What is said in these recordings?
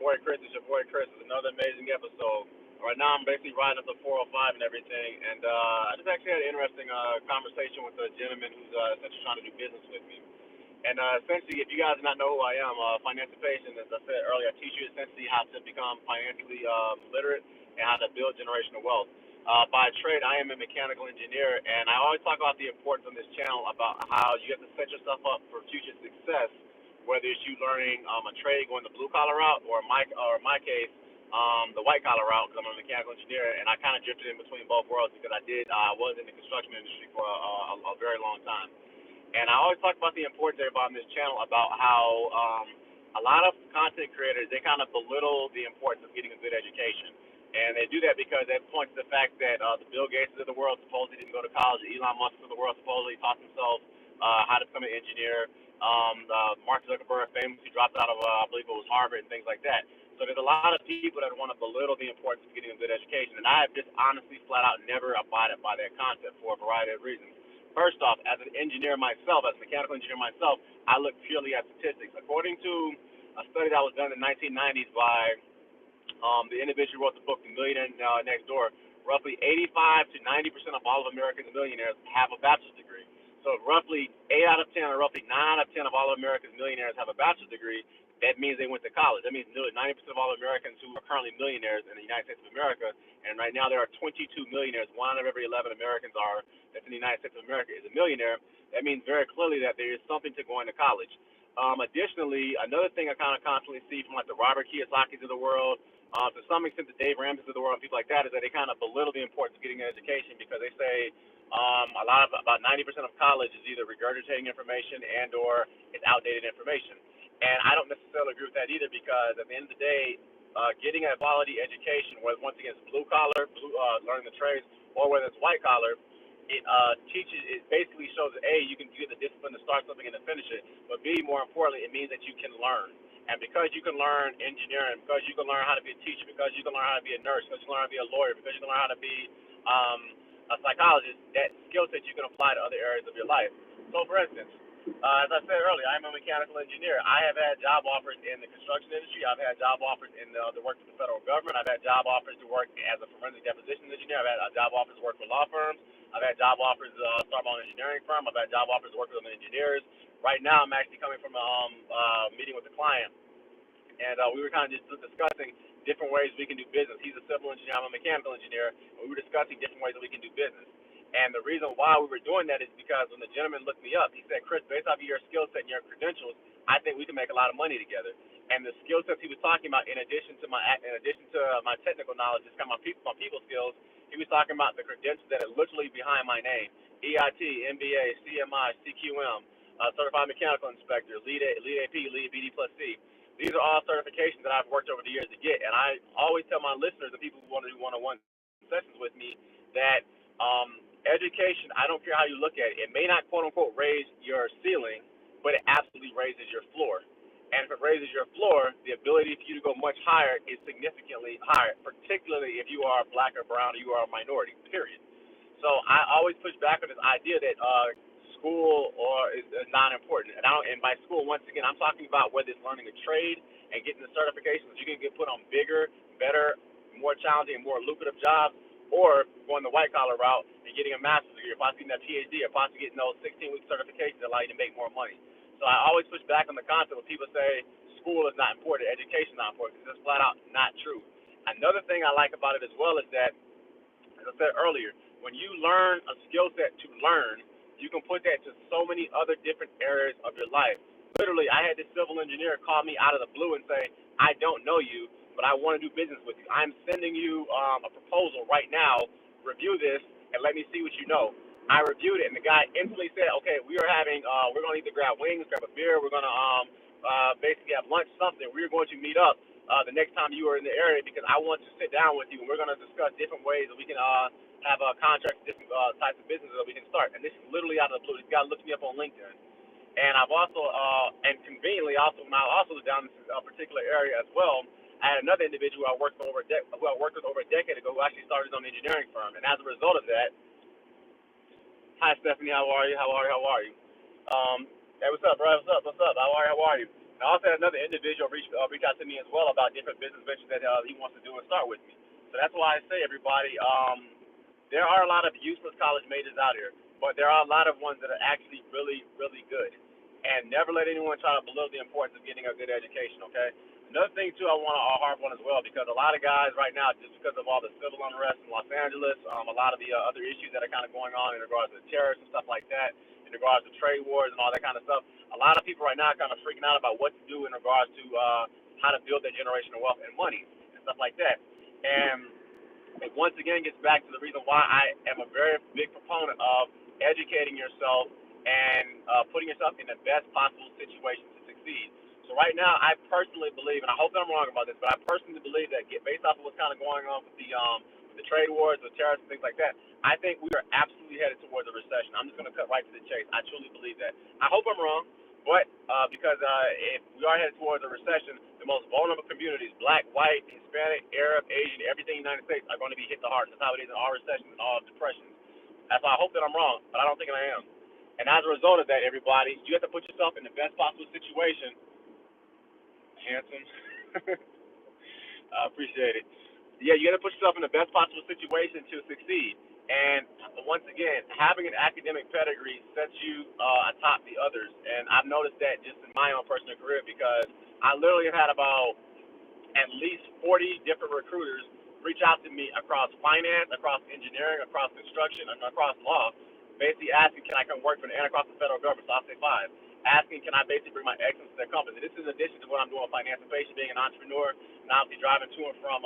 boy Chris. It's your boy Chris. It's another amazing episode. Right now, I'm basically riding up the 405 and everything, and I just actually had an interesting conversation with a gentleman who's essentially trying to do business with me. And essentially, if you guys do not know who I am, Financipation, as I said earlier, I teach you essentially how to become financially literate and how to build generational wealth. By trade, I am a mechanical engineer, and I always talk about the importance on this channel about how you have to set yourself up for future success, whether it's you learning a trade going the blue collar route, or in my case, the white collar route, because I'm a mechanical engineer, and I kind of drifted in between both worlds because I was in the construction industry for a very long time. And I always talk about the importance everybody on this channel about how a lot of content creators, they kind of belittle the importance of getting a good education. And they do that because they point to the fact that the Bill Gates of the world supposedly didn't go to college, Elon Musk of the world supposedly taught himself how to become an engineer. Mark Zuckerberg famously dropped out of, I believe it was Harvard and things like that. So there's a lot of people that want to belittle the importance of getting a good education. And I have just honestly flat out never abided by that concept for a variety of reasons. First off, as an engineer myself, as a mechanical engineer myself, I look purely at statistics. According to a study that was done in the 1990s by the individual who wrote the book, The Millionaire Next Door, roughly 85 to 90% of all of American millionaires have a bachelor's degree. So roughly 8 out of 10 or roughly 9 out of 10 of all of America's millionaires have a bachelor's degree. That means they went to college. That means nearly 90% of all Americans who are currently millionaires in the United States of America, and right now there are 22 millionaires, 1 out of every 11 Americans are that's in the United States of America is a millionaire. That means very clearly that there is something to going to college. Additionally, another thing I kind of constantly see from like the Robert Kiyosaki's of the world, to some extent the Dave Ramsey's of the world, and people like that, is that they kind of belittle the importance of getting an education because they say about 90% of college is either regurgitating information and or it's outdated information. And I don't necessarily agree with that either because at the end of the day, getting a quality education, whether once again it's blue collar, learning the trades, or whether it's white collar, it basically shows that A, you can get the discipline to start something and to finish it, but B, more importantly, it means that you can learn. And because you can learn engineering, because you can learn how to be a teacher, because you can learn how to be a nurse, because you can learn how to be a lawyer, because you can learn how to be a psychologist, that skill set you can apply to other areas of your life. So, for instance, as I said earlier, I'm a mechanical engineer. I have had job offers in the construction industry. I've had job offers in the work for the federal government. I've had job offers to work as a forensic deposition engineer. I've had job offers to work for law firms. I've had job offers to start my own engineering firm. I've had job offers to work with other engineers. Right now, I'm actually coming from a meeting with a client, and we were kind of just discussing different ways we can do business. He's a civil engineer. I'm a mechanical engineer, and we were discussing different ways that we can do business. And the reason why we were doing that is because when the gentleman looked me up, he said, Chris, based off of your skill set and your credentials, I think we can make a lot of money together. And the skill sets he was talking about, in addition to my technical knowledge, just kind of my people skills, he was talking about the credentials that are literally behind my name: EIT, MBA, CMI, CQM, Certified Mechanical Inspector, Lead AP, Lead BD plus C. These are all certifications that I've worked over the years to get. And I always tell my listeners, the people who want to do one-on-one sessions with me, that education, I don't care how you look at it, it may not quote unquote raise your ceiling, but it absolutely raises your floor. And if it raises your floor, the ability for you to go much higher is significantly higher, particularly if you are black or brown or you are a minority, period. So I always push back on this idea that school is not important. And by school, once again, I'm talking about whether it's learning a trade and getting the certifications so you can get put on bigger, better, more challenging, and more lucrative jobs, or going the white collar route and getting a master's degree, or possibly getting that PhD, or possibly getting those 16-week certifications that allow you to make more money. So I always push back on the concept when people say school is not important, education is not important, because it's flat out not true. Another thing I like about it as well is that, as I said earlier, when you learn a skill set to learn, you can put that to so many other different areas of your life. Literally, I had this civil engineer call me out of the blue and say, I don't know you, but I want to do business with you. I'm sending you a proposal right now. Review this and let me see what you know. I reviewed it, and the guy instantly said, okay, we're going to either grab wings, grab a beer, we're going to basically have lunch, something. We're going to meet up the next time you are in the area because I want to sit down with you, and we're going to discuss different ways that we can have a contract, different types of businesses that we can start. And this is literally out of the blue. This guy looked me up on LinkedIn. And I've also, and conveniently, also when I also was down in this particular area as well, I had another individual who I worked with over a decade ago who actually started his own engineering firm. And as a result of that, hi Stephanie, how are you? Hey, what's up, bro? What's up? How are you? And I also had another individual reach out to me as well about different business ventures that he wants to do and start with me. So that's why I say, everybody, there are a lot of useless college majors out here, but there are a lot of ones that are actually really, really good. And never let anyone try to belittle the importance of getting a good education, okay? Another thing, too, I want to harp on as well, because a lot of guys right now, just because of all the civil unrest in Los Angeles, a lot of the other issues that are kind of going on in regards to terrorists and stuff like that, in regards to trade wars and all that kind of stuff, a lot of people right now are kind of freaking out about what to do in regards to how to build their generational wealth and money and stuff like that. And it once again gets back to the reason why I am a very big proponent of educating yourself and putting yourself in the best possible situation to succeed. So right now, I personally believe, and I hope that I'm wrong about this, but I personally believe that based off of what's kind of going on with the trade wars, the tariffs, and things like that, I think we are absolutely headed towards a recession. I'm just going to cut right to the chase. I truly believe that. I hope I'm wrong, but because if we are headed towards a recession, the most vulnerable communities, black, white, Hispanic, Arab, Asian, everything in the United States are going to be hit the hardest. That's how it is in all recessions and all depressions. That's why I hope that I'm wrong, but I don't think I am. And as a result of that, everybody, you have to put yourself in the best possible situation. Handsome. I appreciate it. Yeah, you got to put yourself in the best possible situation to succeed. And once again, having an academic pedigree sets you atop the others. And I've noticed that just in my own personal career, because I literally have had about at least 40 different recruiters reach out to me across finance, across engineering, across construction, and across law, basically asking, can I come work for them, and across the federal government, so I'll say five, asking, can I basically bring my excellence to their company. This is in addition to what I'm doing with Financipation, being an entrepreneur, and obviously driving to and from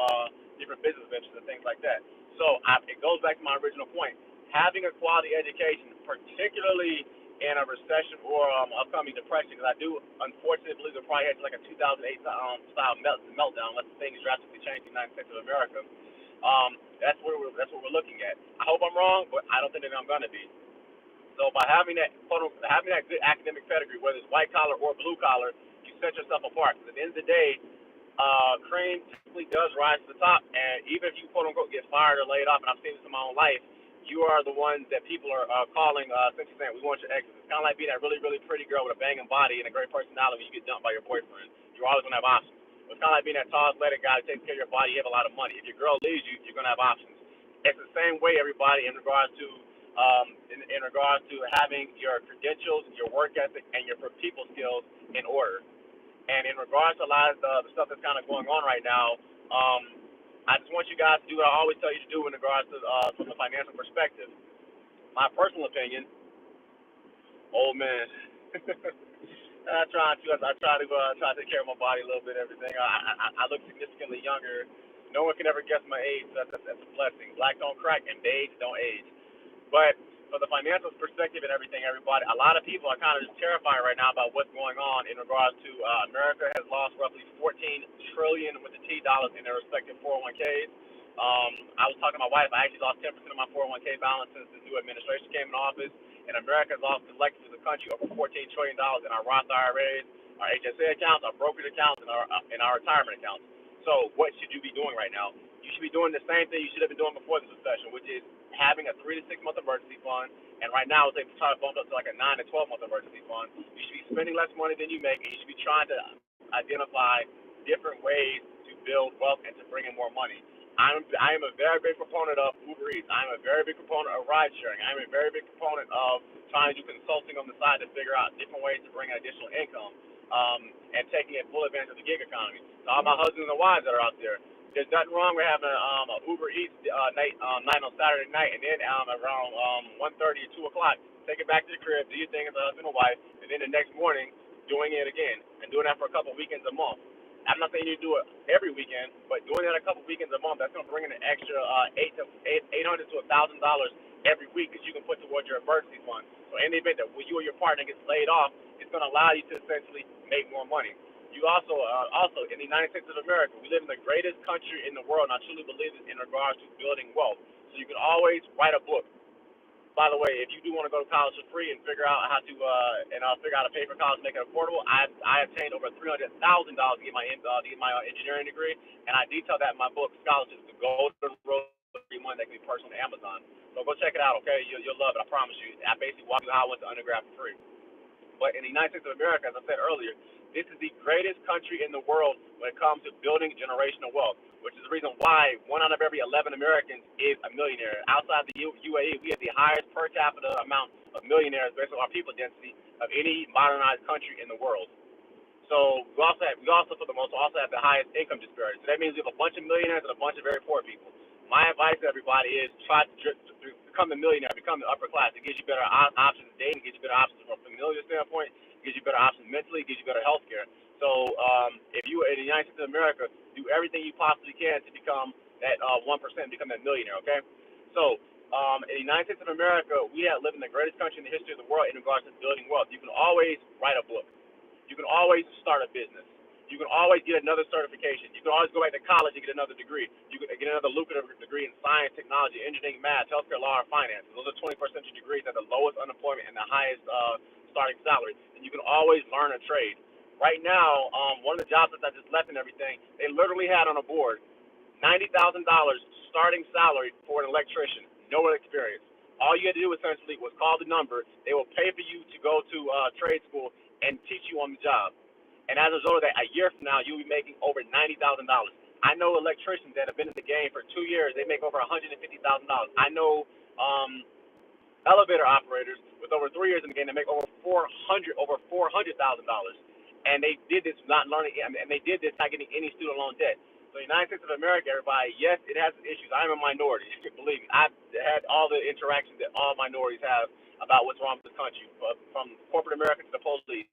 different business ventures and things like that. So it goes back to my original point. Having a quality education, particularly in a recession or upcoming depression, because I do unfortunately believe we're probably headed to like a 2008 style meltdown unless things drastically change in the United States of America. That's what we're looking at. I hope I'm wrong, but I don't think that I'm going to be. So by having that good academic pedigree, whether it's white collar or blue collar, you set yourself apart. Because at the end of the day, cream typically does rise to the top, and even if you quote unquote get fired or laid off, and I've seen this in my own life, you are the ones that people are calling, essentially saying, we want your exit. It's kind of like being that really, really pretty girl with a banging body and a great personality when you get dumped by your boyfriend. You're always going to have options. It's kind of like being that tall, athletic guy who takes care of your body. You have a lot of money. If your girl leaves you, you're going to have options. It's the same way, everybody, in regards to having your credentials, your work ethic, and your people skills in order. And in regards to a lot of the stuff that's kind of going on right now, I just want you guys to do what I always tell you to do in regards to from the financial perspective. My personal opinion, old man. I try to take care of my body a little bit, everything. I look significantly younger. No one can ever guess my age. That's a blessing. Black don't crack and beige don't age. But from the financial perspective and everything, everybody, a lot of people are kind of just terrified right now about what's going on in regards to America has lost roughly 14 trillion with the T dollars in their respective 401ks. I was talking to my wife. I actually lost 10% of my 401k balance since the new administration came in office. And America has lost collectively as a country over $14 trillion in our Roth IRAs, our HSA accounts, our brokerage accounts, and our retirement accounts. So what should you be doing right now? You should be doing the same thing you should have been doing before this recession, which is having a 3 to 6 month emergency fund. And right now, they try to bump up to like a 9 to 12 month emergency fund. You should be spending less money than you make, and you should be trying to identify different ways to build wealth and to bring in more money. I am a very big proponent of Uber Eats. I am a very big proponent of ride sharing. I am a very big proponent of trying to do consulting on the side to figure out different ways to bring additional income, and taking full advantage of the gig economy. To all my husbands and wives that are out there, there's nothing wrong with having a Uber Eats night on Saturday night, and then around 1:30 or 2 o'clock, take it back to the crib, do your thing as a husband and wife, and then the next morning doing it again, and doing that for a couple of weekends a month. I'm not saying you do it every weekend, but doing that a couple weekends a month, that's going to bring in an extra $800 to $1,000 every week that you can put towards your emergency fund. So in the event that when you or your partner gets laid off, it's going to allow you to essentially make more money. You also in the United States of America, we live in the greatest country in the world, and I truly believe this in regards to building wealth. So you can always write a book. By the way, if you do want to go to college for free and figure out how to figure out to pay for college, make it affordable, I obtained over $300,000 to get my engineering degree, and I detail that in my book, Scholarships, the Golden Road to Free Money that can be purchased on Amazon. So go check it out, okay? You'll love it, I promise you. I basically walk you how I went to undergrad for free. But in the United States of America, as I said earlier, This is the greatest country in the world when it comes to building generational wealth, which is the reason why 1 out of every 11 Americans is a millionaire. Outside the UAE, we have the highest per capita amount of millionaires based on our people density of any modernized country in the world. So we also for the most also have the highest income disparity. So that means we have a bunch of millionaires and a bunch of very poor people. My advice to everybody is try to become a millionaire, become the upper class. It gives you better options dating, it gives you better options from a familial standpoint, it gives you better options mentally, it gives you better health care. So if you in the United States of America, do everything you possibly can to become that 1%, become that millionaire. Okay. So in the United States of America, we have lived in the greatest country in the history of the world in regards to building wealth. You can always write a book. You can always start a business. You can always get another certification. You can always go back to college and get another degree. You can get another lucrative degree in science, technology, engineering, math, healthcare, law, or finance. Those are 21st century degrees that have the lowest unemployment and the highest starting salary. And you can always learn a trade. Right now, one of the jobs that I just left and everything, they literally had on a board $90,000 starting salary for an electrician, no experience. All you had to do essentially was call the number. They will pay for you to go to trade school and teach you on the job. And as a result of that, a year from now, you'll be making over $90,000. I know electricians that have been in the game for 2 years, they make over $150,000. I know elevator operators with over 3 years in the game that make over $400,000. And they did this not learning, and they did this not getting any student loan debt. So the United States of America, everybody, yes, it has issues. I'm a minority. Believe me, I've had all the interactions that all minorities have about what's wrong with this country, from corporate America to the police.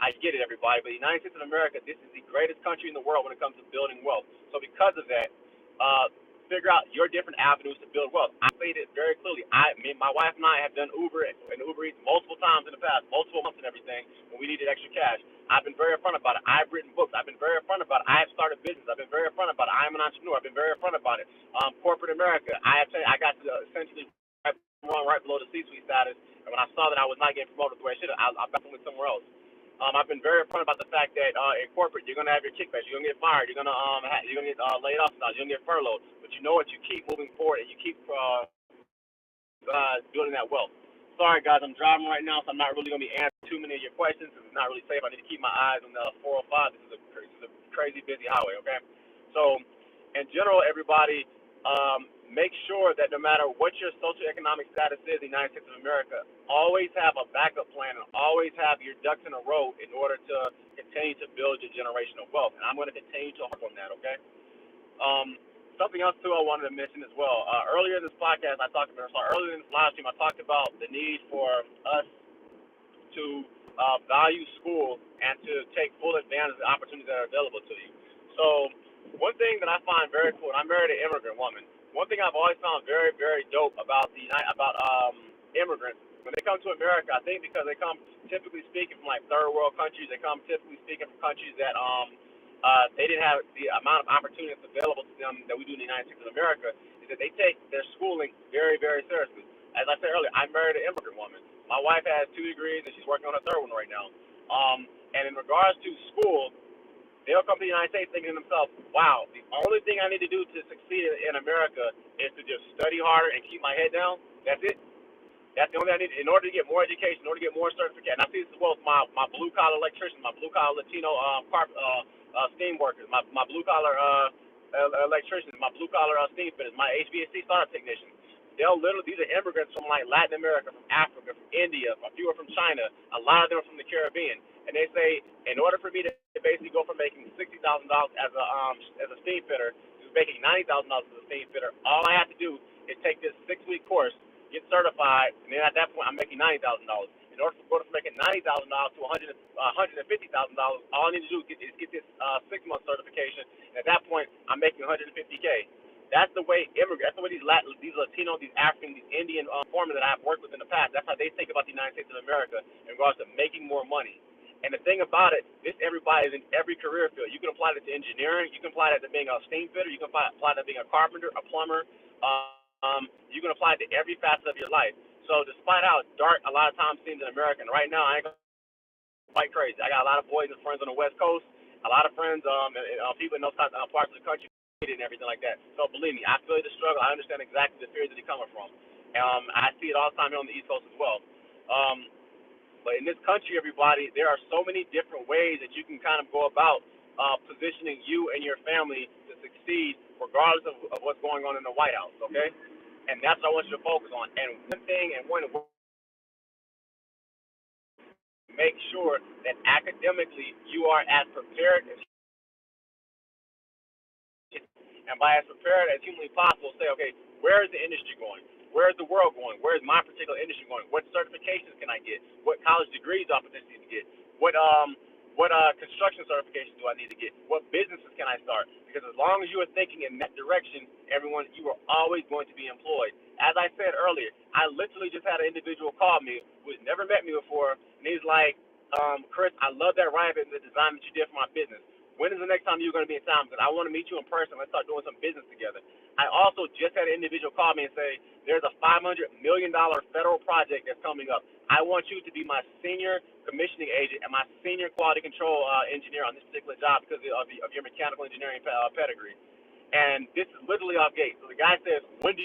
I get it, everybody, but the United States of America, this is the greatest country in the world when it comes to building wealth. So because of that, figure out your different avenues to build wealth. I stated very clearly, my wife and I have done Uber and Uber Eats multiple times in the past, multiple months and everything, when we needed extra cash. I've been very upfront about it. I've written books. I've been very upfront about it. I have started business. I've been very upfront about it. I am an entrepreneur. I've been very upfront about it. Corporate America, I got to essentially run right below the C-suite status, and when I saw that I was not getting promoted the way I should have, I went somewhere else. I've been very upfront about the fact that in corporate you're gonna have your kickbacks, you're gonna get fired, you're gonna get laid off, you're gonna get furloughed. But you know what? You keep moving forward and you keep building that wealth. Sorry guys, I'm driving right now, so I'm not really gonna be answering too many of your questions. It's not really safe. I need to keep my eyes on the 405. This is a crazy busy highway. Okay, so in general, everybody, make sure that no matter what your socioeconomic status is in the United States of America, always have a backup plan and always have your ducks in a row in order to continue to build your generational wealth. And I'm going to continue to harp on that, okay? Something else, too, I wanted to mention as well. Earlier in this podcast, earlier in this live stream, I talked about the need for us to value school and to take full advantage of the opportunities that are available to you. So one thing that I find very cool, and I married an immigrant woman. One thing I've always found very, very dope about immigrants when they come to America, I think because they come typically speaking from like third world countries, they come typically speaking from countries that they didn't have the amount of opportunities available to them that we do in the United States of America, is that they take their schooling very, very seriously. As I said earlier, I married an immigrant woman. My wife has 2 degrees and she's working on a third one right now. And in regards to school, they'll come to the United States thinking to themselves, wow, the only thing I need to do to succeed in America is to just study harder and keep my head down. That's it. That's the only thing I need in order to get more education, in order to get more certification. And I see this as well as my blue-collar electricians, my blue-collar Latino steam workers, my blue-collar electricians, my blue-collar steam fitters, my HVAC startup technicians. These are immigrants from like Latin America, from Africa, from India, a few are from China, a lot of them are from the Caribbean. And they say, in order for me to basically go from making $60,000 as a steam fitter to making $90,000 as a steam fitter, all I have to do is take this 6-week course, get certified, and then at that point I'm making $90,000. In order to go from making $90,000 to $150,000, all I need to do is get this 6-month certification, and at that point I'm making $150K. That's the way immigrants, that's the way these Latino, these African, these Indian foremen that I've worked with in the past, that's how they think about the United States of America in regards to making more money. And the thing about it, everybody is in every career field. You can apply that to engineering. You can apply that to being a steam fitter. You can apply that to being a carpenter, a plumber. You can apply it to every facet of your life. So despite how dark a lot of times seems in America, and right now I ain't quite crazy. I got a lot of boys and friends on the West Coast, a lot of friends, people in those parts of the country and everything like that. So believe me, I feel the struggle. I understand exactly the fears that they're coming from. I see it all the time here on the East Coast as well. But in this country, everybody, there are so many different ways that you can kind of go about positioning you and your family to succeed, regardless of what's going on in the White House. Okay, and that's what I want you to focus on. And one thing, and one make sure that academically you are as prepared as, and by as prepared as humanly possible, say, okay, where is the industry going? Where is the world going? Where is my particular industry going? What certifications can I get? What college degrees do I potentially need to get? What construction certifications do I need to get? What businesses can I start? Because as long as you are thinking in that direction, everyone, you are always going to be employed. As I said earlier, I literally just had an individual call me who's never met me before, and he's like, Chris, I love that writing and the design that you did for my business. When is the next time you're going to be in town? Because I want to meet you in person. Let's start doing some business together. I also just had an individual call me and say, there's a $500 million federal project that's coming up. I want you to be my senior commissioning agent and my senior quality control engineer on this particular job because of your mechanical engineering pedigree. And this is literally off gate. So the guy says, when do